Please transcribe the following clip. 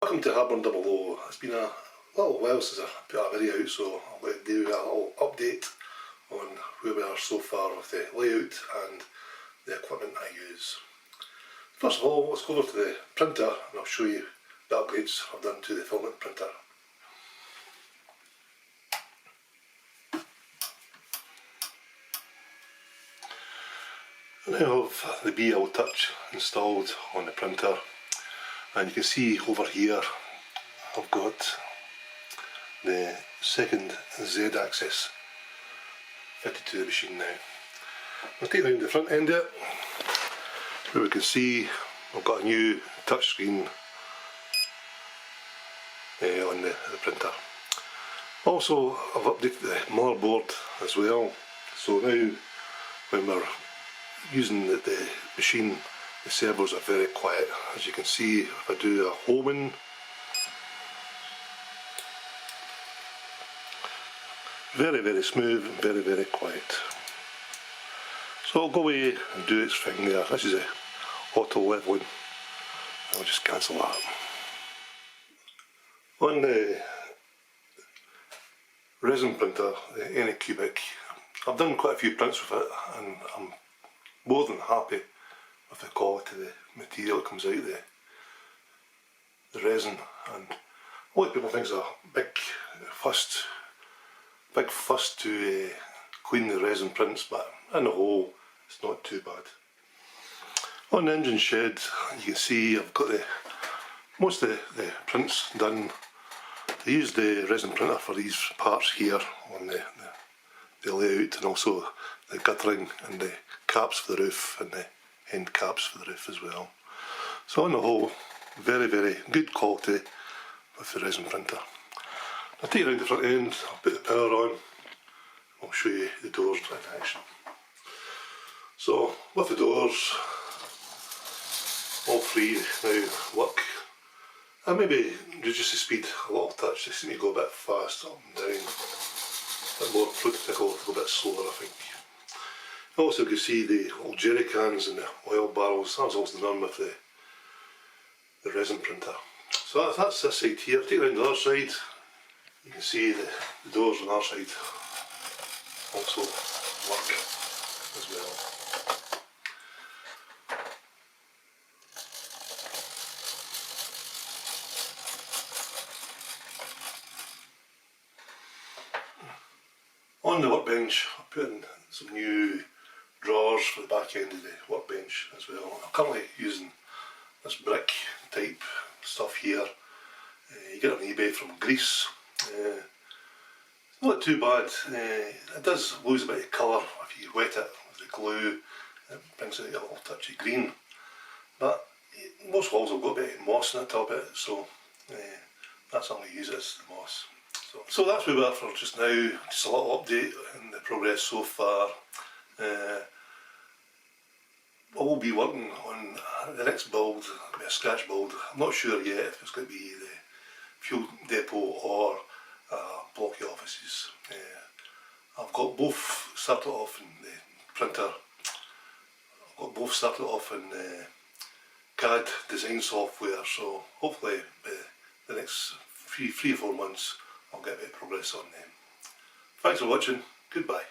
Welcome to Harburn 00. It's been a little while since I put a video out, so I'm going to do a little update on where we are so far with the layout and the equipment I use. First of all, let's go over to the printer and I'll show you the upgrades I've done to the filament printer. I now have the BL Touch installed on the printer, and you can see over here I've got the second Z-axis fitted to the machine now. I'll take around the front end of it, where we can see I've got a new touch screen on the printer. Also, I've updated the motherboard as well, so now when we're using the machine, the servos are very quiet. As you can see, if I do a homing, very smooth and very quiet. So I'll go away and do its thing there. This is a auto leveling. I'll just cancel that. On the resin printer, the Anycubic, I've done quite a few prints with it and I'm more than happy with the quality of the material that comes out of the resin. And a lot of people think it's a big fuss to clean the resin prints, but on the whole it's not too bad. On the engine shed, you can see I've got most of the prints done. I used the resin printer for these parts here on the layout, and also the guttering and the caps for the roof and the end caps for the roof as well. So on the whole, very good quality with the resin printer. I'll take it around the front end, I'll put the power on, I'll show you the doors in action. So with the doors, all three now work. I maybe reduce the speed a little touch, they seem to go a bit fast up and down, a bit more practical, a little bit slower I think. Also you can see the old jerry cans and the oil barrels. That was also done with the resin printer. So that's this side here. Take it around the other side, you can see the doors on the other side also work as well. On the workbench, I put in some new drawers for the back end of the workbench as well. I'm currently using this brick type stuff here. You get it on eBay from Greece. It's not too bad. It does lose a bit of colour if you wet it with the glue. It brings out a little touch of green. But most walls have got a bit of moss in the top of it, so that's all I use, is the moss. So that's where we are for just now. Just a little update on the progress so far. I will be working on the next build, a scratch build. I'm not sure yet if it's going to be the fuel depot or blocky offices. I've got both started off in the printer. I've got both started off in CAD design software, so hopefully the next 3 or 4 months I'll get a bit of progress on them. Thanks for watching, goodbye.